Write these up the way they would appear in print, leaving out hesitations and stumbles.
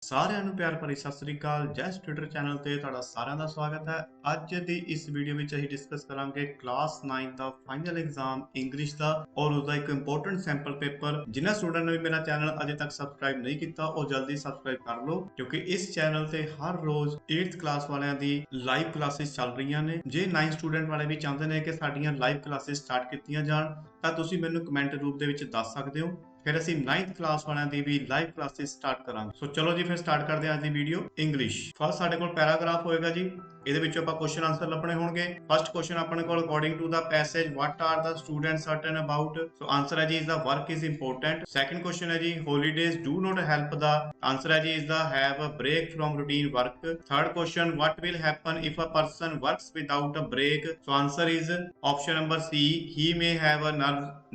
ਸਾਰਿਆਂ ਨੂੰ ਪਿਆਰ ਭਰੀ ਸਤਿ ਸ੍ਰੀ ਅਕਾਲ। ਜੈਸ ਟਵਿੱਟਰ ਚੈਨਲ ਤੇ ਤੁਹਾਡਾ ਸਾਰਿਆਂ ਦਾ ਸਵਾਗਤ ਹੈ। ਅੱਜ ਦੀ ਇਸ ਵੀਡੀਓ ਵਿੱਚ ਅਸੀਂ ਡਿਸਕਸ ਕਰਾਂਗੇ ਕਲਾਸ 9 ਦਾ ਫਾਈਨਲ ਐਗਜ਼ਾਮ ਇੰਗਲਿਸ਼ ਦਾ ਔਰ ਉਹਦਾ ਇੱਕ ਇੰਪੋਰਟੈਂਟ ਸੈਂਪਲ ਪੇਪਰ। ਜਿਨ੍ਹਾਂ ਸਟੂਡੈਂਟ ਨੇ ਵੀ ਮੇਰਾ ਚੈਨਲ ਅਜੇ ਤੱਕ ਸਬਸਕ੍ਰਾਈਬ ਨਹੀਂ ਕੀਤਾ ਉਹ ਜਲਦੀ ਸਬਸਕ੍ਰਾਈਬ ਕਰ ਲਓ, ਕਿਉਂਕਿ ਇਸ ਚੈਨਲ ਤੇ ਹਰ ਰੋਜ਼ 8th ਕਲਾਸ ਵਾਲਿਆਂ ਦੀ ਲਾਈਵ ਕਲਾਸਿਸ ਚੱਲ ਰਹੀਆਂ ਨੇ। ਜੇ 9 ਸਟੂਡੈਂਟ ਵਾਲੇ ਵੀ ਚਾਹੁੰਦੇ ਨੇ ਕਿ ਸਾਡੀਆਂ ਲਾਈਵ ਕਲਾਸਿਸ ਸਟਾਰਟ ਕੀਤੀਆਂ ਜਾਣ ਤਾਂ ਤੁਸੀਂ ਮੈਨੂੰ ਕਮੈਂਟ ਰੂਪ ਦੇ ਵਿੱਚ ਦੱਸ ਸਕਦੇ ਹੋ। ਫਿਰ ਅਸੀਂ 9th ਕਲਾਸ ਵਾਲਿਆਂ ਦੀ ਵੀ ਲਾਈਵ ਕਲਾਸਿਸ ਸਟਾਰਟ ਕਰਾਂਗੇ। ਸੋ ਚਲੋ ਜੀ ਫਿਰ ਸਟਾਰਟ ਕਰਦੇ ਹਾਂ ਅੱਜ ਦੀ ਵੀਡੀਓ ਇੰਗਲਿਸ਼। ਫਸਟ ਸਾਡੇ ਕੋਲ ਪੈਰਾਗ੍ਰਾਫ ਹੋਏਗਾ ਜੀ, ਇਹਦੇ ਵਿੱਚੋਂ ਆਪਾਂ ਕੁਐਸਚਨ ਆਨਸਰ ਲੱਭਣੇ ਹੋਣਗੇ। ਫਸਟ ਕੁਐਸਚਨ ਆਪਣੇ ਕੋਲ according to the passage what are the students certain about. So answer ਹੈ ਜੀ is the work is important. Second question ਹੈ ਜੀ holidays do not help the. Answer ਹੈ ਜੀ is the have a break from routine work. Third question what will happen if a person works without a break। so answer is option number C, he may have a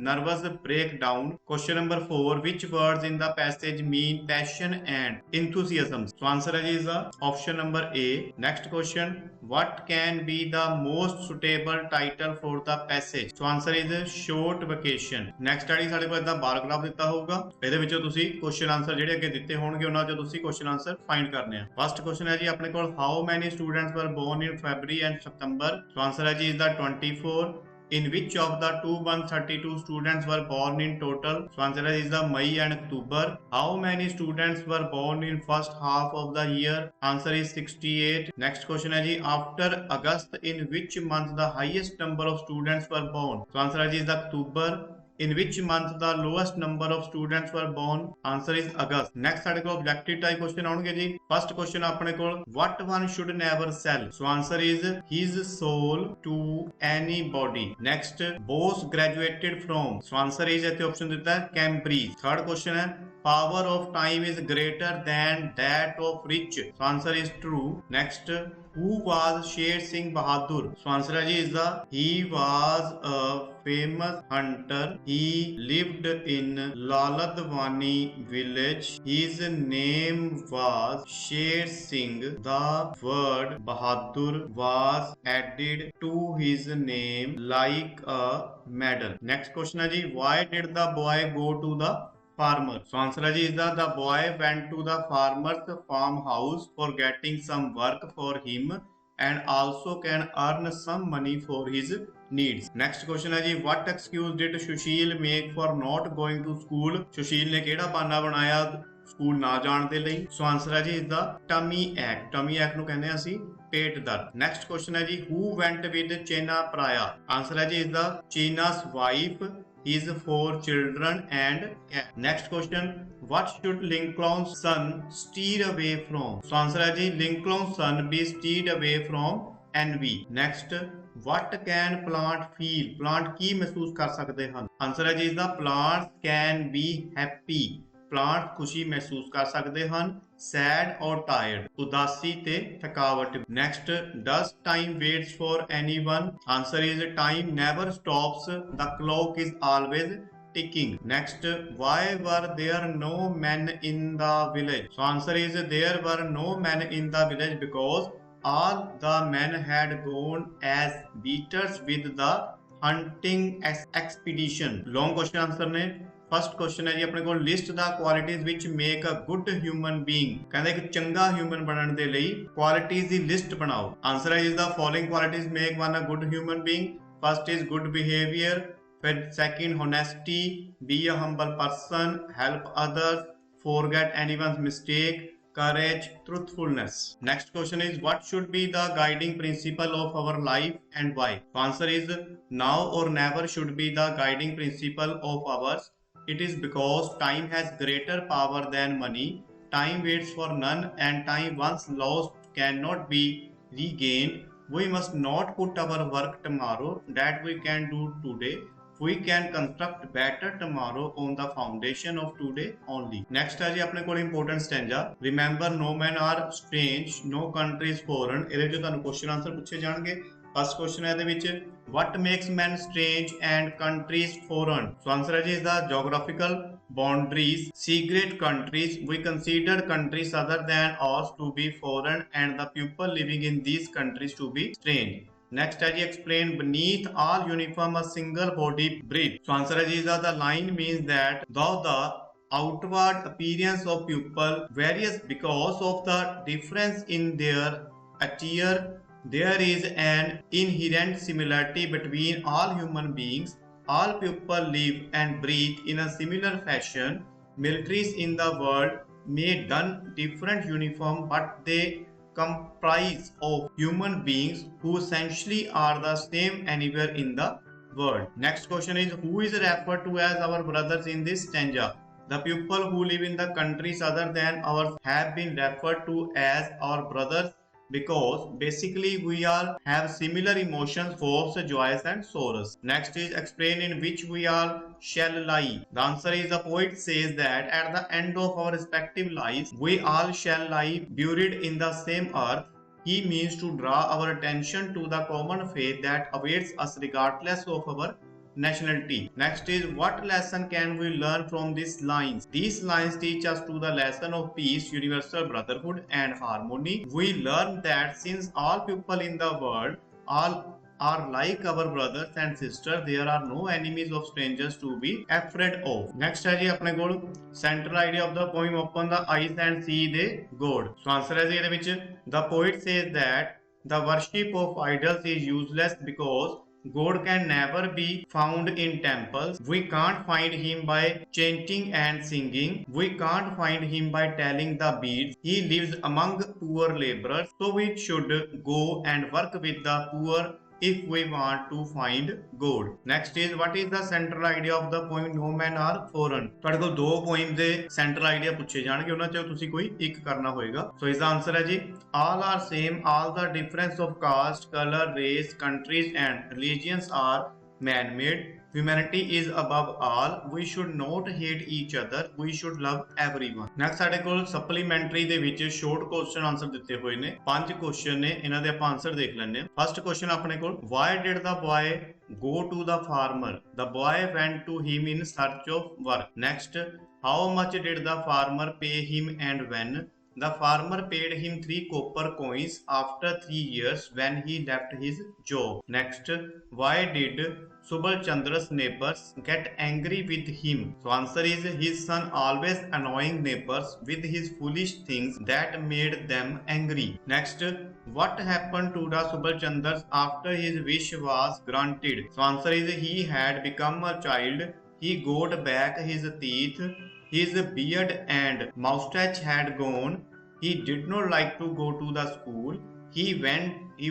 nervous breakdown। question number 4, which words in the passage mean passion and enthusiasm। so answer is the option number A। next question, what can be the most suitable title for the passage। so answer is short vacation। next study ਸਾਡੇ ਕੋਲ ਇਦਾਂ ਬਾਰਗ੍ਰਾਫ ਦਿੱਤਾ ਹੋਊਗਾ, ਇਹਦੇ ਵਿੱਚੋਂ ਤੁਸੀਂ question answer ਜਿਹੜੇ ਅੱਗੇ ਦਿੱਤੇ ਹੋਣਗੇ ਉਹਨਾਂ ਚੋਂ ਤੁਸੀਂ ਕੁਐਸਚਨ ਆਨਸਰ ਫਾਈਂਡ ਕਰਨੇ ਆ। ਫਸਟ ਕੁਐਸਚਨ ਹੈ ਜੀ ਆਪਣੇ ਕੋਲ how many students were born in February and September। so answer ਹੈ ਜੀ is the 24। in which of the 2132 students were born in total। so answer is the May and October। how many students were born in first half of the year। answer is 68। next question है जी after August in which month the highest number of students were born। so answer is the October। in which month the lowest number of students were born। answer is August। next ਸਾਡੇ ਕੋਲ objective type question ਆਉਣਗੇ ਜੀ। first question ਆਪਣੇ ਕੋਲ what one should never sell। so answer is his soul to anybody। next boss graduated from। so answer is ਇੱਥੇ option ਦਿੱਤਾ ਹੈ Cambridge। third question ਹੈ power of time is greater than that of rich। so answer is true। next who was Sher Singh Bahadur। so answer is the he was a famous hunter। he lived in Laladwani village। his name was Sher Singh। the word Bahadur was added to his name like a medal। next question है जी why did the boy go to the farmer। so answer है जी is the boy went to the farmer's farmhouse for getting some work for him and also can earn some money for his needs। next question है जी what excuse did Sushil make for not going to school। सुशील ने ਕਿਹੜਾ ਬਹਾਨਾ ਬਣਾਇਆ school ਨਾ ਜਾਣ ਦੇ ਲਈ। ਸੋ answer ਹੈ ਜੀ ਇਸ ਦਾ ਟਮੀ ਐਕ। ਟਮੀ ਐਕ ਨੂੰ ਕਹਿੰਦੇ ਆ ਅਸੀਂ ਪੇਟ ਦਰਦ। ਨੈਕਸਟ ਕੁਐਸਚਨ ਹੈ ਜੀ who went with ਚੇਨਾ ਪ੍ਰਾਇਆ। ਆਨਸਰ ਹੈ ਜੀ ਇਸ ਦਾ ਚੀਨਾ's wife, his 4 children and cat। next question, what should Lincoln's son steer away from। so answer है जी Lincoln's son be steered away from envy। next what can plant feel। plant ਕੀ ਮਹਿਸੂਸ ਕਰ ਸਕਦੇ ਹਨ। Answer ਹੈ ਜੀ ਇਸ ਦਾ plants can be happy। Plant ਖੁਸ਼ੀ ਮਹਿਸੂਸ ਕਰ ਸਕਦੇ ਹਨ। ਸੈਡ ਔਰ ਟਾਇਰਡ ਉਦਾਸੀ ਤੇ ਥਕਾਵਟ। Next does time waits for anyone। answer is time never stops, the clock is always ticking। next why were there no men in the village। so answer is there were no men in the village because all the men had gone as beaters with the hunting expedition। long question answer ਨੇ। First question ਹੈ ਜੀ ਆਪਣੇ ਕੋਲ list ਦਾ qualities which make a good human being. ਕਹਿੰਦਾ ਇੱਕ ਚੰਗਾ human ਬਣਨ ਦੇ ਲਈ ਕੁਆਲਿਟੀਜ਼ ਦੀ ਲਿਸਟ ਬਣਾਓ। ਆਨਸਰ ਹੈ ਇਸ ਦਾ following qualities make one a good human being. First is good behaviour. ਫਿਰ second honesty, be a humble person, help others, forget anyone's mistake, courage, truthfulness। next question is what should be the guiding principle of our life and why। answer is now or never should be the guiding principle of ours। it is because time has greater power than money। time waits for none and time once lost cannot be regained। we must not put our work tomorrow that we can do today। we can construct better tomorrow on the foundation of today only। next ਹੈ ਜੀ ਆਪਣੇ ਕੋਲ important stanza, remember no men are strange, no country is foreign। ਇਹਦੇ ਵਿੱਚ ਤੁਹਾਨੂੰ question answer ਪੁੱਛੇ ਜਾਣਗੇ। First question ਹੈ ਇਹਦੇ ਵਿੱਚ what makes men strange and countries foreign। so answer ਹੈ ਜੀ ਇਸਦਾ geographical boundaries, secret countries, we consider countries other than ours to be foreign and the people living in these countries to be strange। next है जी explain beneath all uniform a single body breathe। so answer है जी the line means that though the outward appearance of pupil varies because of the difference in their attire. There is an inherent similarity between all human beings. All people live and breathe in a similar fashion. Militaries in the world may don different uniform, but they comprise of human beings who essentially are the same anywhere in the world. Next question is, who is referred to as our brothers in this stanza? The people who live in the countries other than ours have been referred to as our brothers because basically we all have similar emotions, hopes, joys and sorrows. Next is, explain in which we all shall lie. The answer is, the poet says that at the end of our respective lives we all shall lie buried in the same earth. He means to draw our attention to the common fate that awaits us regardless of our nationality. Next is, what lesson can we learn from these lines? These lines teach us to the lesson of peace, universal brotherhood and harmony. We learn that since all people in the world all are like our brothers and sisters, there are no enemies of strangers to be afraid of. Next है जी अपने कोल central idea of the poem, open the eyes and see the God. So answer है जी ਇਹਦੇ ਵਿੱਚ, the poet says that the worship of idols is useless because God can never be found in temples. We can't find him by chanting and singing. We can't find him by telling the beads. He lives among poor laborers. So we should go and work with the poor if we want to find God. Next is, what is the central idea of the poem No Men Are Foreign? ਤੁਹਾਡੇ ਕੋਲ ਦੋ poem ਦੇ central idea ਪੁੱਛੇ ਜਾਣਗੇ, ਉਹਨਾਂ ਚੋਂ ਤੁਸੀਂ ਕੋਈ ਇੱਕ ਕਰਨਾ ਹੋਏਗਾ। So ਇਸ ਦਾ answer ਹੈ ਜੀ, all are same, all the difference of caste, color, race, countries and religions are man-made. Humanity is above all. We should not hate each other. We should love everyone. Next ਸਾਡੇ ਕੋਲ supplementary ਦੇ ਵਿੱਚ short question answer ਦਿੱਤੇ ਹੋਏ ਨੇ। 5 question ਨੇ, ਇਹਨਾਂ ਦੇ ਆਪਾਂ answer ਦੇਖ ਲੈਂਦੇ ਹਾਂ। First question ਆਪਣੇ ਕੋਲ, why did the boy go to the farmer? The boy went to him in search of work. Next, how much did the farmer pay him and when? The farmer paid him 3 copper coins after 3 years when he left his job. Next, why did Subal Chandra's neighbors get angry with him? So answer is, his son always annoying neighbors with his foolish things that made them angry. Next, what happened to the Subal Chandras after his wish was granted? So answer is, he had become a child. He got back his teeth. His beard and moustache had gone. He did not like to go to the school. He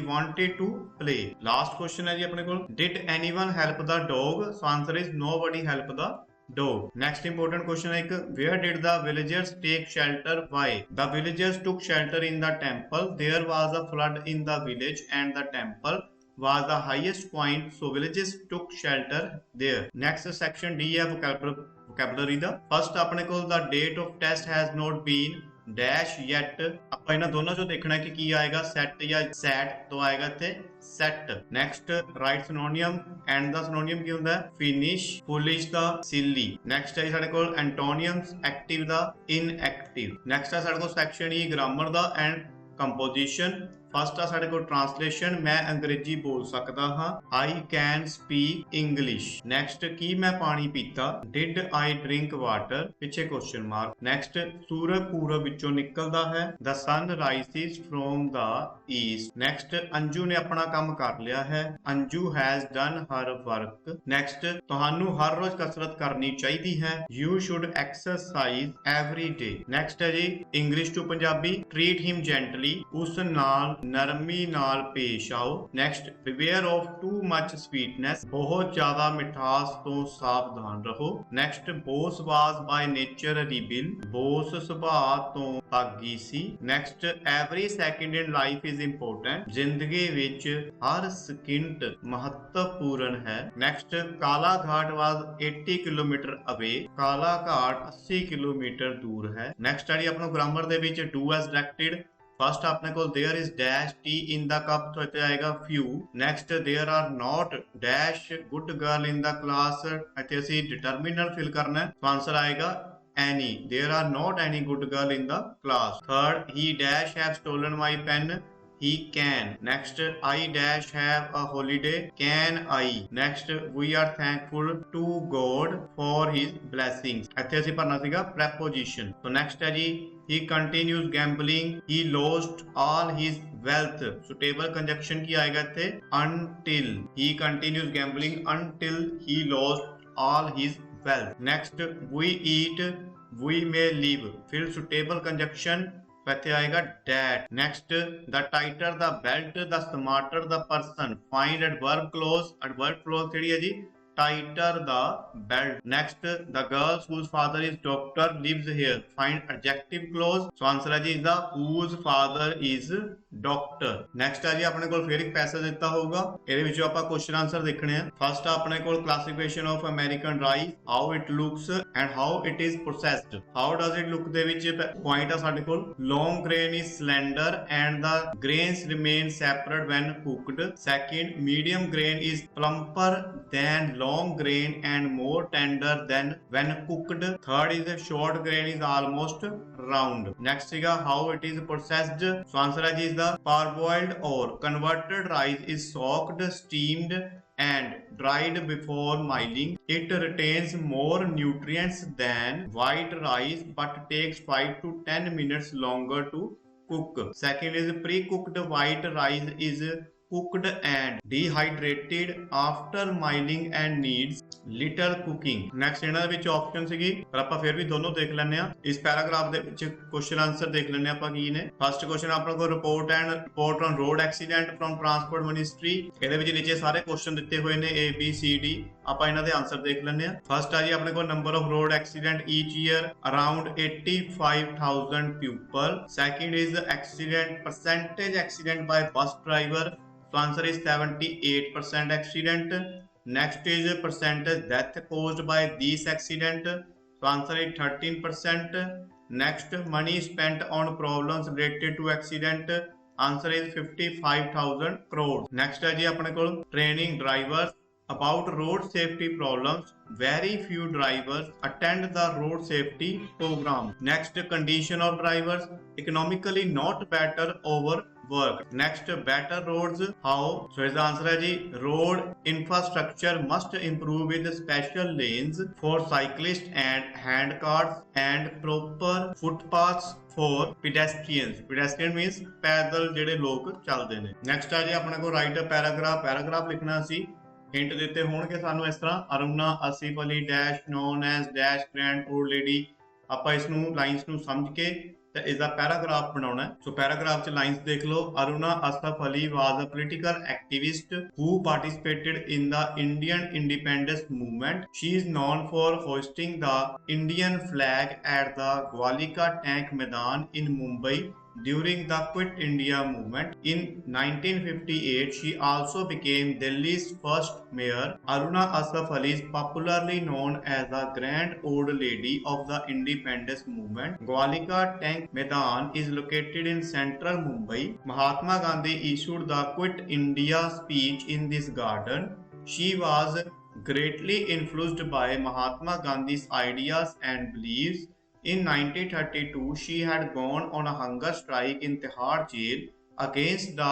wanted to play. Last question है जी अपने को, did anyone help the dog? So answer is, nobody helped the dog. Next important question है, where did the villagers take shelter? Why? The villagers took shelter in the temple. There was a flood in the village and the temple was the highest point, so villagers took shelter there. Next section D है vocabulary ਦਾ। First ਆਪਣੇ ਕੋਲ, the date of test has not been dash yet। ਆਪਾਂ ਇਹਨਾਂ ਦੋਨਾਂ ਚੋਂ ਦੇਖਣਾ ਕਿ ਕੀ ਆਏਗਾ, set ਜਾਂ sat ਤੋਂ ਆਏਗਾ ਇੱਥੇ set। Next, right synonym and the synonym ਕੀ ਹੁੰਦਾ ਹੈ, finish, foolish ਦਾ silly। Next ਹੈ ਸਾਡੇ ਕੋਲ antonyms, active ਦਾ inactive। Next ਹੈ ਸਾਡੇ ਕੋਲ section E grammar ਦਾ and composition। फर्स्ट आ साडे कोल ट्रांसलेशन, मैं अंग्रेजी बोल सकता हाँ, I can speak English. Next, की मैं पानी पीता, डिड आई ड्रिंक वाटर, पिछे क्वेश्चन मार्क। नेक्स्ट, सूरज पूरब विचों निकलदा है, the sun rises from the east. Next, Anju ने अपना काम कर लिया है, Anju has done her work. Next, तुहानू हर रोज कसरत करनी चाहिए है, you should exercise every day. Next है जी English to Punjabi, treat him gently, उस नाल नरमी नाल पेश आओ। Next, beware of too much sweetness, बहुत ज्यादा मिठास तो सावधान रहो। Next, Bose was by nature rebel, Bose सुभाव तो तागी सी। Next, every second in life is important, जिंदगी विच हर सेकंड महत्वपूर्ण है। नेक्स्ट, काला घाट वाज 80 किलोमीटर अवे, काला घाट 80 किलोमीटर दूर है। नेक्स्ट है अपना grammar they which do as directed. First अपने को there is dash tea in the cup, तो इतने आएगा few. Next, there are not dash good girl in the class, इतने असी डिटर्मिनल फिल करना है, तो आंसर आएगा any, there are not any good girl in the class. Third, he dash have stolen my pen, he can. Next, I dash have a holiday, can I. Next, we are thankful to God for his blessings, ਇੱਥੇ ਅਸੀਂ ਭਰਨਾ ਸੀਗਾ preposition। so next है जी, he continues gambling, he lost all his wealth। suitable conjunction की आएगा ਇੱਥੇ until, he continues gambling until he lost all his wealth। next, we eat, we may live, फिर suitable conjunction ਇੱਥੇ ਆਏਗਾ that। next, the tighter the belt, the smarter the person, find adverb clause। adverb clause ਕਿਹੜੀ ਹੈ ਜੀ, tighter the belt। next, the girl whose father is doctor lives here, find adjective clause। so answer है जी the whose father is doctor। next है जी ਆਪਣੇ ਕੋਲ ਫਿਰ ਇੱਕ passage ਦਿੱਤਾ ਹੋਊਗਾ, ਇਹਦੇ ਵਿੱਚੋਂ ਆਪਾਂ ਕੁਐਸਚਨ ਆਨਸਰ ਦੇਖਣੇ ਆ। ਫਸਟ ਆਪਣੇ ਕੋਲ classification of American rice, how it looks and how it is processed। how does it look ਦੇ ਵਿੱਚ ਪੁਆਇੰਟ ਆ ਸਾਡੇ ਕੋਲ, long grain is slender and the grains remain separate when cooked। second, medium grain is plumper than long grain and more tender than when cooked। third is the short grain is almost round। next is how it is processed। so answer is the parboiled or converted rice is soaked, steamed and dried before milling। it retains more nutrients than white rice but takes 5 to 10 minutes longer to cook। second is pre-cooked white rice is cooked and dehydrated after milling and needs little cooking। next ਇਹਨਾਂ ਦੇ ਵਿੱਚ option ਸੀਗੀ, ਪਰ ਆਪਾਂ ਫਿਰ ਵੀ ਦੋਨੋਂ ਦੇਖ ਲੈਂਦੇ ਆ। ਇਸ ਪੈਰਾਗ੍ਰਾਫ ਦੇ ਵਿੱਚ ਕੁਐਸਚਨ ਆਨਸਰ ਦੇਖ ਲੈਂਦੇ ਆਪਾਂ ਕੀ ਨੇ। ਫਸਟ ਕੁਐਸਚਨ ਆਪਣੇ ਕੋਲ report on road accident from transport ministry. ਇਹਦੇ ਵਿੱਚ ਨੀਚੇ ਸਾਰੇ ਕੁਐਸਚਨ ਦਿੱਤੇ ਹੋਏ ਨੇ A B C D, ਆਪਾਂ ਇਹਨਾਂ ਦੇ ਆਨਸਰ ਦੇਖ ਲੈਂਦੇ ਆ। ਫਸਟ ਆ ਜੀ ਆਪਣੇ ਕੋਲ number of road accident each year around 85,000 pupil। second is accident percentage accident by bus driver। so answer is 78% accident। next is percentage death caused by these accident। so answer is 13%। next, money spent on problems related to accident। answer is 55,000 crore। next है जी अपने को training drivers about road safety problems, very few drivers attend the road safety program। next, condition of drivers economically not better over work। next, better roads how। so is the answer है जी road infrastructure must improve with special lanes for cyclists and hand cars and proper footpaths for pedestrians। pedestrian means ਪੈਦਲ ਜਿਹੜੇ ਲੋਕ ਚੱਲਦੇ ਨੇ। next ਆ ਜੀ ਆਪਣੇ ਕੋਲ write a paragraph ਲਿਖਣਾ ਸੀ। ਹਿੰਟ ਦਿੱਤੇ ਹੋਣਗੇ ਸਾਨੂੰ ਇਸ ਤਰ੍ਹਾਂ, Aruna Asif Ali dash known as dash grand old lady. ਆਪਾਂ ਇਸ ਨੂੰ ਲਾਈਨਸ ਨੂੰ ਸਮਝ ਕੇ ਤੇ ਇਸ ਦਾ ਪੈਰਾਗ੍ਰਾਫ ਬਣਾਉਣਾ ਹੈ। ਸੋ ਪੈਰਾਗ੍ਰਾਫ ਚ ਲਾਈਨਸ ਦੇਖ ਲਓ। Aruna Asaf Ali was a political activist who participated in the Indian independence movement। she is known for hoisting the Indian flag at the Gwalika Tank Maidan in Mumbai during the Quit India movement। in 1958 she also became Delhi's first mayor। Aruna Asaf Ali is popularly known as the Grand Old Lady of the independence movement। Gwalika Tank Maidan is located in central Mumbai। Mahatma Gandhi issued the Quit India speech in this garden। she was greatly influenced by Mahatma Gandhi's ideas and beliefs। in 1932 she had gone on a hunger strike in Tihar jail against the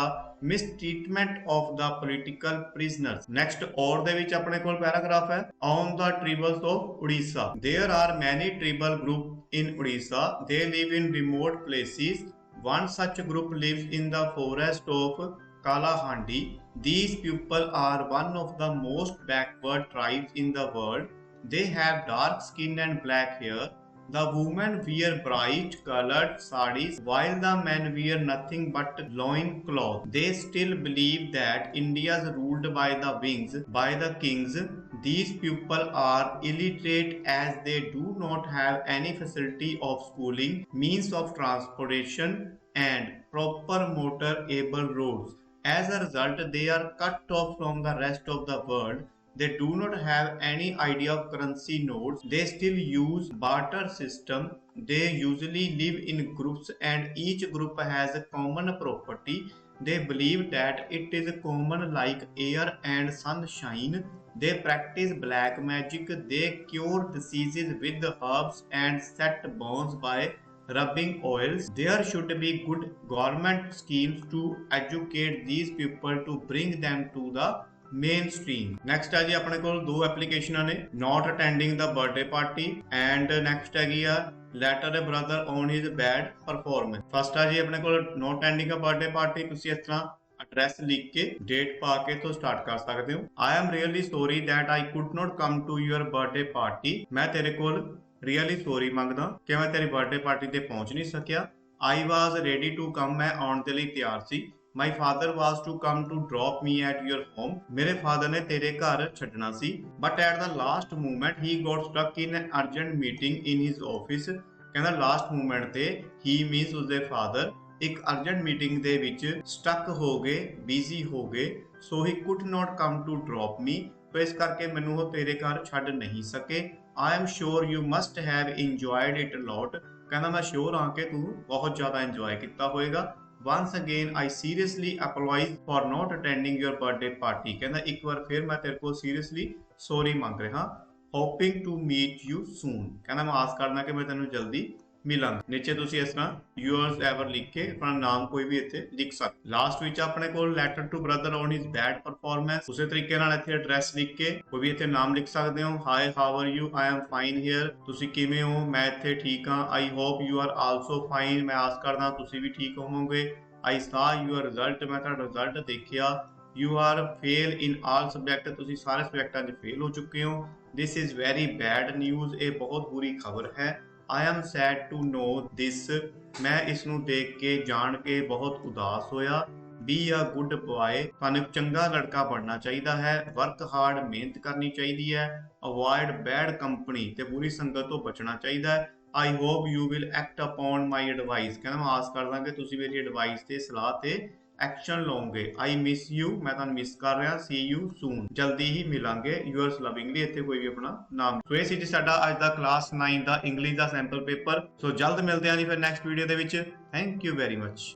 mistreatment of the political prisoners। next, और ਦੇ ਵਿੱਚ ਆਪਣੇ ਕੋਲ paragraph ਹੈ on the tribals of Odisha। there are many tribal groups in Odisha। they live in remote places। one such group lives in the forest of Kalahandi। these people are one of the most backward tribes in the world। they have dark skin and black hair। the women wear bright colored sarees while the men wear nothing but loin cloth। they still believe that India is ruled by the wings by the kings। these people are illiterate as they do not have any facility of schooling, means of transportation and proper motor able roads। as a result they are cut off from the rest of the world। they do not have any idea of currency notes। they still use barter system। they usually live in groups and each group has a common property। they believe that it is common like air and sunshine। they practice black magic। they cure diseases with herbs and set bones by rubbing oils. There should be good government schemes to educate these people to bring them to the mainstream. Next ਹੈ ਜੀ ਆਪਣੇ ਕੋਲ ਦੋ ਐਪਲੀਕੇਸ਼ਨਾਂ ਨੇ, not attending the birthday party and next ਹੈਗੀ ਆ letter a brother on his bad performance. First ਹੈ ਜੀ ਆਪਣੇ ਕੋਲ not attending a birthday party, ਤੁਸੀਂ ਇਸ ਤਰ੍ਹਾਂ ਐਡਰੈਸ ਲਿਖ ਕੇ ਡੇਟ ਪਾ ਕੇ ਤੋਂ ਸਟਾਰਟ ਕਰ ਸਕਦੇ ਹੋ। I am really sorry that I could not come to your birthday party, ਮੈਂ ਤੇਰੇ ਕੋਲ ਰੀਅਲੀ ਸੌਰੀ ਮੰਗਦਾ ਕਿ ਮੈਂ ਤੇਰੀ ਬਰਥਡੇ ਪਾਰਟੀ ਤੇ ਪਹੁੰਚ ਨਹੀਂ ਸਕਿਆ। ਆਈ ਵਾਜ਼ ਰੈਡੀ ਟੂ ਕਮ, ਮੈਂ ਆਉਣ ਦੇ ਲਈ ਤਿਆਰ ਸੀ। My father was to come to drop me at your home, ਮੇਰੇ ਫਾਦਰ ਨੇ ਤੇਰੇ ਘਰ ਛੱਡਣਾ ਸੀ। But at the last moment he got stuck in an urgent meeting in his office, ਕਹਿੰਦਾ ਲਾਸਟ ਮੂਮੈਂਟ ਤੇ he means ਉਸਦੇ father ਇੱਕ urgent meeting ਦੇ ਵਿੱਚ ਸਟਕ ਹੋ ਗਏ, ਬਿਜ਼ੀ ਹੋ ਗਏ। So he could not come to drop me, तो ਇਸ ਕਰਕੇ ਮੈਨੂੰ ਉਹ ਤੇਰੇ ਘਰ ਛੱਡ ਨਹੀਂ ਸਕੇ। I am sure you must have enjoyed it a lot, ਕਹਿੰਦਾ ਮੈਂ ਸ਼ੋਰ ਹਾਂ ਕਿ ਤੂੰ ਬਹੁਤ ਜ਼ਿਆਦਾ ਇੰਜੋਏ ਕੀਤਾ ਹੋਏਗਾ। Once again I seriously apologize for not attending your birthday party, ਕਹਿੰਦਾ ਇੱਕ ਵਾਰ ਫਿਰ ਮੈਂ ਤੇਰੇ ਕੋਲ ਸੀਰੀਅਸਲੀ ਸੌਰੀ ਮੰਗ ਰਿਹਾ। Hoping to meet you soon, ਕਹਿੰਦਾ ਮੈਂ ਆਸ ਕਰਦਾ ਕਿ ਮੈਂ ਤੈਨੂੰ ਜਲਦੀ ਮਿਲਾਂਗਾ। ਨੀਚੇ ਤੁਸੀਂ ਇਸ ਤਰ੍ਹਾਂ yours ever ਲਿਖ ਕੇ ਆਪਣਾ ਨਾਮ ਕੋਈ ਵੀ ਇੱਥੇ ਲਿਖ ਸਕਦੇ। ਲਾਸਟ ਵਿੱਚ ਆਪਣੇ ਕੋਲ letter to brother on his bad performance, ਉਸੇ ਤਰੀਕੇ ਨਾਲ ਇੱਥੇ ਐਡਰੈਸ ਲਿਖ ਕੇ ਕੋਈ ਵੀ ਇੱਥੇ ਨਾਮ ਲਿਖ ਸਕਦੇ ਹੋ। Hi how are you, I am fine here, ਤੁਸੀਂ ਕਿਵੇਂ ਹੋ, ਮੈਂ ਇੱਥੇ ਠੀਕ ਹਾਂ। I hope you are also fine, ਮੈਂ ਆਸ ਕਰਦਾ ਤੁਸੀਂ ਵੀ ਠੀਕ ਹੋਵੋਗੇ। ਆਈ ਸਾਅ ਯੂਅਰ ਰਿਜ਼ਲਟ, ਮੈਂ ਤੁਹਾਡਾ ਰਿਜ਼ਲਟ ਦੇਖਿਆ। You are fail in all subject, ਤੁਸੀਂ ਸਾਰੇ ਸਬਜੈਕਟਾਂ 'ਚ ਫੇਲ ਹੋ ਚੁੱਕੇ ਹੋ। This is very bad news, ਇਹ ਬਹੁਤ ਬੁਰੀ ਖਬਰ ਹੈ। I am sad to know this, ਮੈਂ ਇਸ ਨੂੰ ਦੇਖ ਕੇ ਜਾਣ ਕੇ ਬਹੁਤ ਉਦਾਸ ਹੋਇਆ। Be a good boy, ਤੁਹਾਨੂੰ ਚੰਗਾ ਲੜਕਾ ਬਣਨਾ ਚਾਹੀਦਾ ਹੈ। Work hard, ਮਿਹਨਤ ਕਰਨੀ ਚਾਹੀਦੀ ਹੈ। Avoid bad company, ਤੇ ਬੁਰੀ ਸੰਗਤ ਤੋਂ ਬਚਣਾ ਚਾਹੀਦਾ ਹੈ। I hope you will act upon my advice, ਕਹਿੰਦਾ ਮੈਂ ਆਸ ਕਰਦਾ ਕਿ ਤੁਸੀਂ ਮੇਰੀ ਐਡਵਾਈਸ ਤੇ ਸਲਾਹ ਤੇ ਐਕਸ਼ਨ ਲਓਗੇ। I miss you, ਮੈਂ ਤੁਹਾਨੂੰ ਮਿਸ ਕਰ ਰਿਹਾ। See you soon, ਜਲਦੀ ਹੀ ਮਿਲਾਂਗੇ। Yours lovingly, ਇੱਥੇ ਕੋਈ ਵੀ ਆਪਣਾ ਨਾਮ। ਸੋ ਇਹ ਸੀ ਜੀ ਸਾਡਾ ਅੱਜ ਦਾ ਕਲਾਸ 9 ਦਾ ਇੰਗਲਿਸ਼ ਦਾ ਸੈਂਪਲ ਪੇਪਰ। ਸੋ ਜਲਦ ਮਿਲਦੇ ਹਾਂ ਜੀ ਫਿਰ ਨੈਕਸਟ ਵੀਡੀਓ ਦੇ ਵਿੱਚ। Thank you very much.